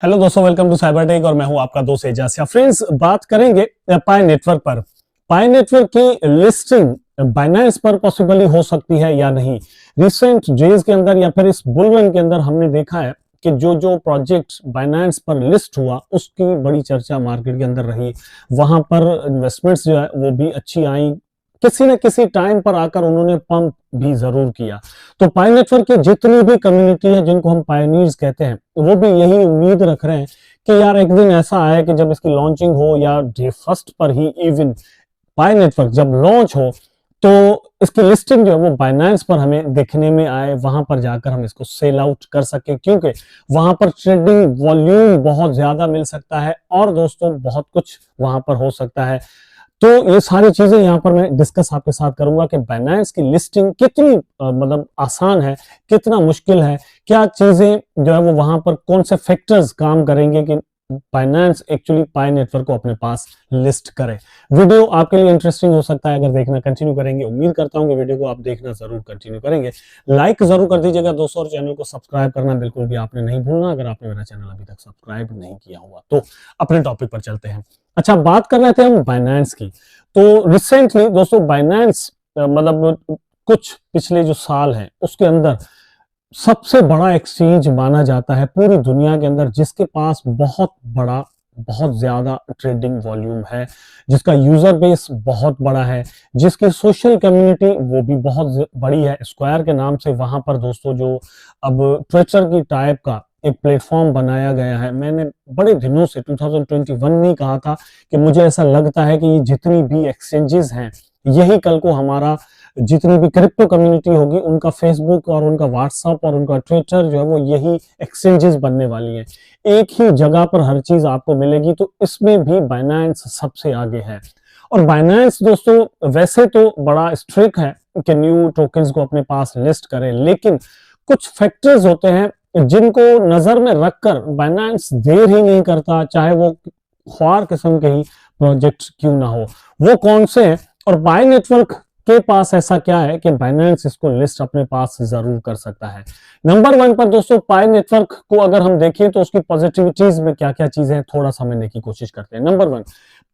Hello दोस्तों, welcome to cyber tech और मैं हूं आपका दोस्त एजाज। फ्रेंड्स, बात करेंगे पाई नेटवर्क पर। पाई नेटवर्क की लिस्टिंग बाइनेंस पर पॉसिबली हो सकती है या नहीं। रिसेंट डेज के अंदर या फिर इस बुल रन के अंदर हमने देखा है कि जो जो प्रोजेक्ट बाइनेंस पर लिस्ट हुआ उसकी बड़ी चर्चा मार्केट के अंदर रही। वहां पर इन्वेस्टमेंट्स जो है वो भी अच्छी आई, किसी न किसी टाइम पर आकर उन्होंने पंप भी जरूर किया। तो पाई नेटवर्क की जितनी भी कम्युनिटी है, जिनको हम पायनियर्स कहते हैं, वो भी यही उम्मीद रख रहे हैं कि यार एक दिन ऐसा आए कि जब इसकी लॉन्चिंग हो या डे फर्स्ट पर ही इवन पाई नेटवर्क जब लॉन्च हो तो इसकी लिस्टिंग जो है वो बाइनेंस पर हमें देखने में आए, वहां पर जाकर हम इसको सेल आउट कर सके, क्योंकि वहां पर ट्रेडिंग वॉल्यूम बहुत ज्यादा मिल सकता है और दोस्तों बहुत कुछ वहां पर हो सकता है। तो ये सारी चीजें यहाँ पर मैं डिस्कस आपके साथ करूंगा कि बाइनेंस की लिस्टिंग कितनी मतलब आसान है, कितना मुश्किल है, क्या चीजें जो है वो वहां पर कौन से फैक्टर्स काम करेंगे कि बाइनेंस एक्चुअली पाई नेटवर्क को अपने पास लिस्ट करे। वीडियो आपके लिए इंटरेस्टिंग हो सकता है अगर देखना कंटिन्यू करेंगे। उम्मीद करता हूँ कि वीडियो को आप देखना जरूर कंटिन्यू करेंगे। लाइक जरूर कर दीजिएगा दोस्तों, और चैनल को सब्सक्राइब करना बिल्कुल भी आपने नहीं भूलना अगर आपने मेरा चैनल अभी तक सब्सक्राइब नहीं किया हुआ। तो अपने टॉपिक पर चलते हैं। अच्छा, बात कर रहे थे हम बाइनेंस की। तो रिसेंटली दोस्तों बाइनेंस मतलब कुछ पिछले जो साल है उसके अंदर सबसे बड़ा एक्सचेंज माना जाता है पूरी दुनिया के अंदर, जिसके पास बहुत बड़ा, बहुत ज्यादा ट्रेडिंग वॉल्यूम है, जिसका यूजर बेस बहुत बड़ा है, जिसकी सोशल कम्युनिटी वो भी बहुत बड़ी है। स्क्वायर के नाम से वहां पर दोस्तों जो अब ट्विटर की टाइप का एक प्लेटफॉर्म बनाया गया है। मैंने बड़े दिनों से 2021 में कहा था कि मुझे ऐसा लगता है कि ये जितनी भी एक्सचेंजेस हैं यही कल को हमारा जितनी भी क्रिप्टो कम्युनिटी होगी उनका फेसबुक और उनका व्हाट्सएप और उनका ट्विटर जो है वो यही एक्सचेंजेस बनने वाली हैं। एक ही जगह पर हर चीज आपको मिलेगी, तो इसमें भी बाइनेंस सबसे आगे है। और बाइनेंस दोस्तों वैसे तो बड़ा स्ट्रिक्ट है कि न्यू टोकन्स को अपने पास लिस्ट करें, लेकिन कुछ फैक्टर्स होते हैं जिनको नजर में रखकर बाइनेंस देर ही नहीं करता, चाहे वो ख्वार किस्म के ही प्रोजेक्ट क्यों ना हो। वो कौन से हैं और पाई नेटवर्क के पास ऐसा क्या है कि बाइनेंस इसको लिस्ट अपने पास जरूर कर सकता है। नंबर 1 पर दोस्तों पाई नेटवर्क को अगर हम देखें तो उसकी पॉजिटिविटीज में क्या क्या चीजें हैं थोड़ा समझने की कोशिश करते हैं। नंबर 1,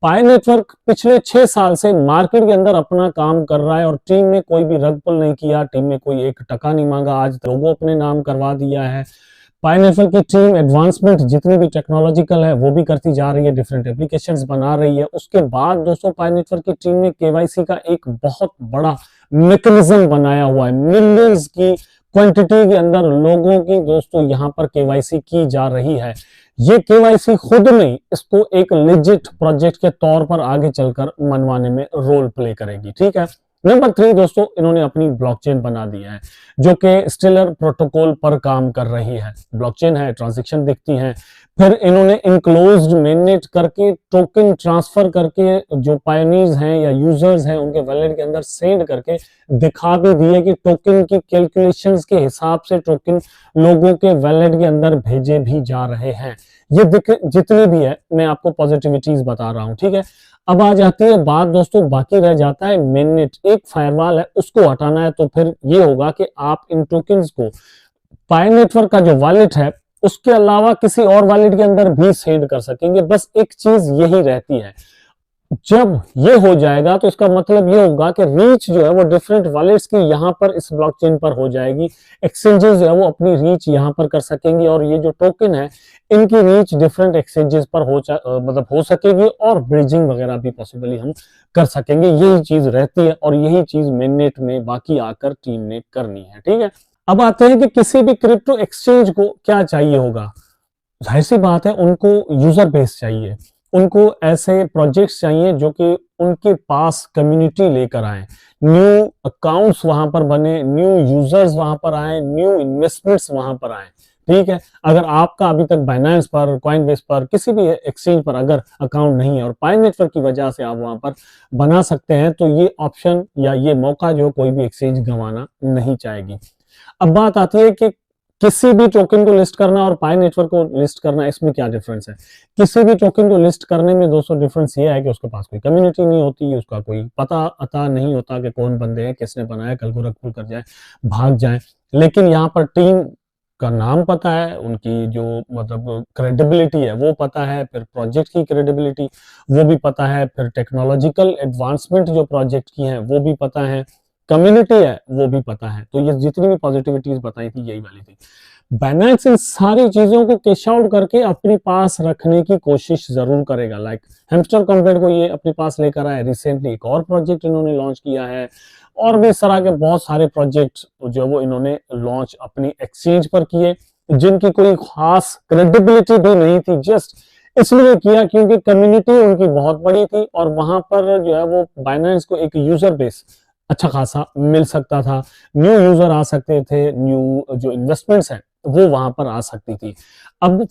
पाई नेटवर्क पिछले 6 साल से मार्केट के अंदर अपना काम कर रहा है और टीम ने कोई भी रग पुल नहीं किया, टीम ने कोई एक टका नहीं मांगा, आज लोगों अपने नाम करवा दिया है। पाई नेटवर्क की टीम एडवांसमेंट जितनी भी टेक्नोलॉजिकल है वो भी करती जा रही है, डिफरेंट एप्लीकेशंस बना रही है। उसके बाद दोस्तों पाई नेटवर्क की टीम ने केवाईसी का एक बहुत बड़ा मैकेनिज्म बनाया हुआ है। मिलियंस की क्वांटिटी के अंदर लोगों की दोस्तों यहाँ पर केवाईसी की जा रही है। ये केवाईसी खुद में इसको एक लेजिट प्रोजेक्ट के तौर पर आगे चलकर मनवाने में रोल प्ले करेगी। ठीक है। नंबर 3 दोस्तों, इन्होंने अपनी ब्लॉकचेन बना दिया है जो कि स्टेलर प्रोटोकॉल पर काम कर रही है। ब्लॉकचेन है, ट्रांजैक्शन दिखती हैं, फिर इन्होंने इनक्लोज्ड मेननेट करके टोकन ट्रांसफर करके जो पायनियर्स हैं या यूजर्स हैं उनके वॉलेट के अंदर सेंड करके दिखा भी दिए कि टोकन की कैलकुलेशंस के हिसाब से टोकन लोगों के वॉलेट के अंदर भेजे भी जा रहे हैं। ये जितनी भी है मैं आपको पॉजिटिविटीज बता रहा हूं। ठीक है। अब आ जाती है बात दोस्तों, बाकी रह जाता है मेननेट। एक फायरवॉल है उसको हटाना है, तो फिर ये होगा कि आप इन टोकन्स को पाई नेटवर्क का जो वॉलेट है उसके अलावा किसी और वॉलेट के अंदर भी सेंड कर सकेंगे। बस एक चीज यही रहती है, जब ये हो जाएगा तो इसका मतलब ये होगा कि रीच जो है वो डिफरेंट वॉलेट्स की यहाँ पर इस ब्लॉकचेन पर हो जाएगी। एक्सचेंजेस जो है वो अपनी रीच यहाँ पर कर सकेंगी और ये जो टोकन है इनकी रीच डिफरेंट एक्सचेंजेस पर मतलब हो सकेगी और ब्रिजिंग वगैरह भी पॉसिबली हम कर सकेंगे। यही चीज रहती है और यही चीज मेननेट में बाकी आकर टीम ने करनी है। ठीक है। अब आते हैं कि किसी भी क्रिप्टो एक्सचेंज को क्या चाहिए होगा। जाहिर सी बात है उनको यूजर बेस चाहिए, उनको ऐसे प्रोजेक्ट्स चाहिए जो कि उनके पास कम्युनिटी लेकर आए, न्यू अकाउंट्स वहां पर बने, न्यू यूजर्स वहां पर आए, न्यू इन्वेस्टमेंट्स वहां पर आए। ठीक है। अगर आपका अभी तक बाइनेंस पर, कॉइनबेस पर, किसी भी एक्सचेंज पर अगर अकाउंट नहीं है और पाई नेटवर्क की वजह से आप वहां पर बना सकते हैं, तो ये ऑप्शन या ये मौका जो कोई भी एक्सचेंज गंवाना नहीं चाहेगी। अब बात आती है कि किसी भी टोकन को लिस्ट करना और पाई नेटवर्क को लिस्ट करना, इसमें क्या डिफरेंस है। किसी भी टोकन को लिस्ट करने में दोस्तों डिफरेंस ये है कि उसके पास कोई कम्युनिटी नहीं होती, उसका कोई पता अता नहीं होता कि कौन बंदे हैं, किसने बनाया, कल को रख पुल कर जाए, भाग जाए। लेकिन यहाँ पर टीम का नाम पता है, उनकी जो मतलब क्रेडिबिलिटी है वो पता है, फिर प्रोजेक्ट की क्रेडिबिलिटी वो भी पता है, फिर टेक्नोलॉजिकल एडवांसमेंट जो प्रोजेक्ट की है वो भी पता है, कम्युनिटी है वो भी पता है। तो ये जितनी भी पॉजिटिविटीज बताई थी यही वाली थी। बाइनेंस इन सारी चीजों को कैश आउट करके अपने पास रखने की कोशिश जरूर करेगा। लाइक हेमस्टर कंपेयर को ये अपने पास लेकर आए, रिसेंटली एक और प्रोजेक्ट इन्होंने लॉन्च किया है, और भी इस तरह के बहुत सारे प्रोजेक्ट जो है वो इन्होंने लॉन्च अपनी एक्सचेंज पर किए, जिनकी कोई खास क्रेडिबिलिटी भी नहीं थी, जस्ट इसलिए किया क्योंकि कम्युनिटी उनकी बहुत बड़ी थी और वहां पर जो है वो बाइनेंस को एक यूजर बेस अच्छा खासा मिल सकता था, न्यू यूजर आ सकते थे, न्यू जो इन्वेस्टमेंट्स हैं वो वहां पर आ सकती थी। अब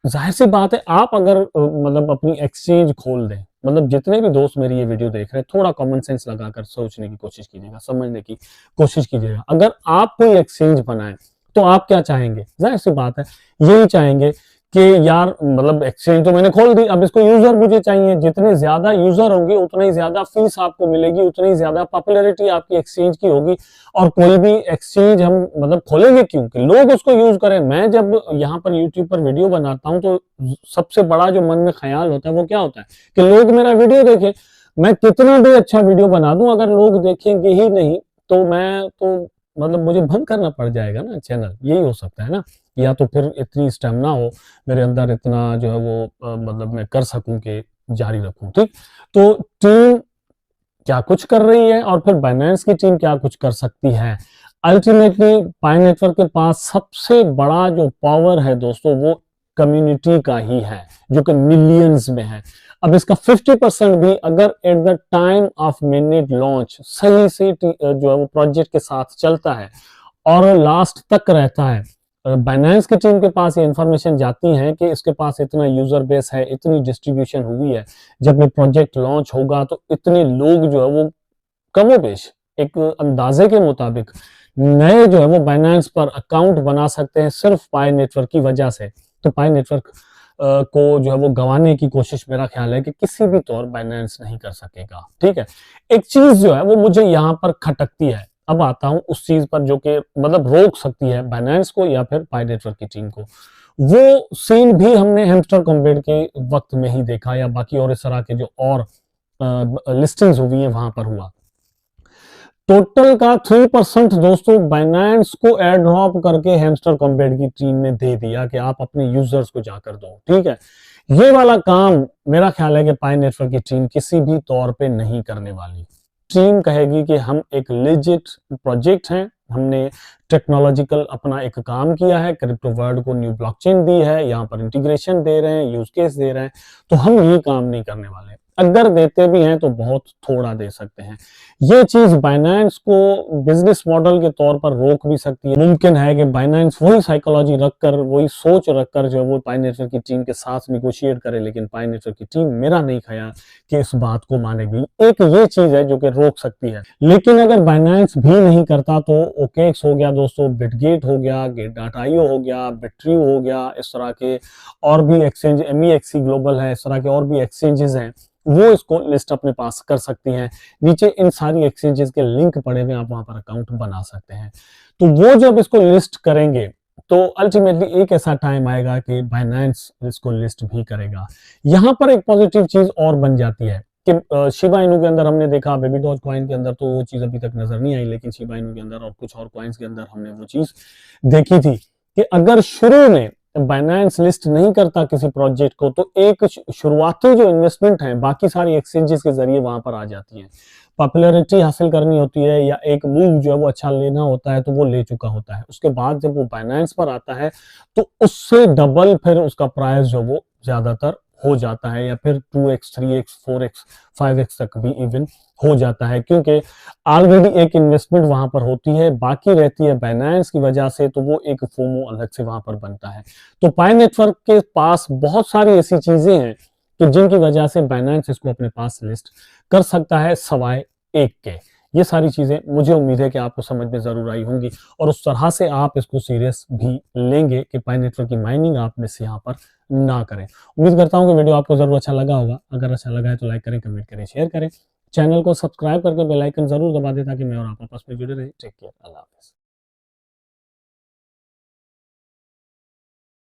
जाहिर सी बात है, आप अगर मतलब अपनी एक्सचेंज खोल दें, मतलब जितने भी दोस्त मेरी ये वीडियो देख रहे हैं, थोड़ा कॉमन सेंस लगाकर सोचने की कोशिश कीजिएगा, समझने की कोशिश कीजिएगा। अगर आप कोई एक्सचेंज बनाएं तो आप क्या चाहेंगे? जाहिर सी बात है, यही चाहेंगे कि यार मतलब एक्सचेंज तो मैंने खोल दी, अब इसको यूजर मुझे चाहिए, जितने ज्यादा यूजर होंगे उतना ही ज्यादा फीस आपको मिलेगी, उतनी ज्यादा पॉपुलैरिटी आपकी एक्सचेंज की होगी। और कोई भी एक्सचेंज हम मतलब खोलेंगे क्यों? कि लोग उसको यूज करें। मैं जब यहाँ पर यूट्यूब पर वीडियो बनाता हूँ तो सबसे बड़ा जो मन में ख्याल होता है वो क्या होता है कि लोग मेरा वीडियो देखें। मैं कितना भी अच्छा वीडियो बना दूं, अगर लोग देखेंगे ही नहीं तो मैं तो मतलब मुझे बंद करना पड़ जाएगा ना चैनल, यही हो सकता है ना। या तो फिर इतनी स्टेमिना हो मेरे अंदर, इतना जो है वो मतलब मैं कर सकूं कि जारी रखूं। ठीक, तो टीम क्या कुछ कर रही है और फिर बाइनेंस की टीम क्या कुछ कर सकती है। अल्टीमेटली पाई नेटवर्क के पास सबसे बड़ा जो पावर है दोस्तों वो कम्युनिटी का ही है, जो कि मिलियंस में है। अब इसका 50% भी अगर at the time of minute launch सही से जो है वो प्रोजेक्ट के साथ चलता है और लास्ट तक रहता है, बाइनेंस की टीम के पास ये इंफॉर्मेशन जाती है कि इसके पास इतना यूजर बेस है, इतनी डिस्ट्रीब्यूशन हुई है, जब ये प्रोजेक्ट लॉन्च होगा तो इतने लोग जो है वो कमोबेश एक अंदाजे के मुताबिक नए जो है वो बाइनेंस पर अकाउंट बना सकते हैं सिर्फ पाई नेटवर्क की वजह से। तो पाई नेटवर्क को जो है वो गंवाने की कोशिश मेरा ख्याल है कि किसी भी तौर बाइनेंस नहीं कर सकेगा। ठीक है, एक चीज जो है वो मुझे यहाँ पर खटकती है, अब आता हूं उस चीज पर जो कि मतलब रोक सकती है बाइनेंस को या फिर पाई नेटवर्क की टीम को। वो सीन भी हमने हैमस्टर कॉम्बेट के वक्त में ही देखा या बाकी और इस तरह के जो और लिस्टिंग्स हुई है वहां पर हुआ। टोटल का 3% दोस्तों बाइनेंस को एयर ड्रॉप करके हैमस्टर कॉम्बेट की टीम ने दे दिया कि आप अपने यूजर्स को जाकर दो। ठीक है, ये वाला काम मेरा ख्याल है कि पाई नेटवर्क की टीम किसी भी तौर पे नहीं करने वाली। टीम कहेगी कि हम एक लेजिट प्रोजेक्ट हैं, हमने टेक्नोलॉजिकल अपना एक काम किया है, क्रिप्टो वर्ल्ड को न्यू ब्लॉकचेन दी है, यहाँ पर इंटीग्रेशन दे रहे हैं, यूज केस दे रहे हैं, तो हम ये काम नहीं करने वाले। अगर देते भी हैं तो बहुत थोड़ा दे सकते हैं। ये चीज बाइनेंस को बिजनेस मॉडल के तौर पर रोक भी सकती है। मुमकिन है कि बाइनेंस वही साइकोलॉजी रखकर, वही सोच रखकर जो वो पाई नेटवर्क की टीम के साथ निगोशिएट करे, लेकिन पाई नेटवर्क की टीम मेरा नहीं ख्याल कि इस बात को मानेगी। एक ये चीज है जो कि रोक सकती है। लेकिन अगर बाइनेंस भी नहीं करता तो ओकेक्स हो गया दोस्तों, बिटगेट हो गया, गेट.io हो गया, बिट्रियो हो गया, इस तरह के और भी एक्सचेंज, MEXC ग्लोबल है, इस तरह के और भी एक्सचेंजेस हैं, वो इसको लिस्ट अपने पास कर सकती हैं। नीचे इन सारी एक्सचेंजेस के लिंक पड़े हुए, आप वहां पर अकाउंट बना सकते हैं। तो वो जब इसको लिस्ट करेंगे तो अल्टीमेटली एक ऐसा टाइम आएगा कि बाइनेंस इसको लिस्ट भी करेगा। यहां पर एक पॉजिटिव चीज और बन जाती है कि शिबा इनू के अंदर हमने देखा, बेबी डॉज कॉइन के अंदर तो वो चीज अभी तक नजर नहीं आई, लेकिन शिबा इनू के अंदर और कुछ और कॉइन्स के अंदर हमने वो चीज देखी थी कि अगर शुरू में बाइनेंस लिस्ट नहीं करता किसी प्रोजेक्ट को तो एक शुरुआती जो इन्वेस्टमेंट है बाकी सारी एक्सचेंजेस के जरिए वहां पर आ जाती है। पॉपुलैरिटी हासिल करनी होती है या एक मूव जो है वो अच्छा लेना होता है तो वो ले चुका होता है। उसके बाद जब वो बाइनेंस पर आता है तो उससे डबल फिर उसका प्राइस जो वो ज्यादातर हो जाता है, या फिर 2x 3x 4x 5x तक भी इवन हो जाता है, क्योंकि ऑलरेडी एक इन्वेस्टमेंट वहां पर होती है, बाकी रहती है बाइनेंस की वजह से, तो वो एक फोमो अलग से वहां पर बनता है। तो पाई नेटवर्क के पास बहुत सारी ऐसी चीजें हैं कि जिनकी वजह से बाइनेंस इसको अपने पास लिस्ट कर सकता है, सवाए एक के। ये सारी चीजें मुझे उम्मीद है कि आपको समझ में जरूर आई होंगी और उस तरह से आप इसको सीरियस भी लेंगे कि पाई नेटवर्क की माइनिंग आप में से यहाँ पर ना करें। उम्मीद करता हूँ कि वीडियो आपको जरूर अच्छा लगा होगा। अगर अच्छा लगा है तो लाइक करें, कमेंट करें, शेयर करें, चैनल को सब्सक्राइब करके बेल आइकन जरूर दबा दें ताकि मैं और आप आपस में जुड़े रहे। टेक केयर, अल्लाह हाफिज़।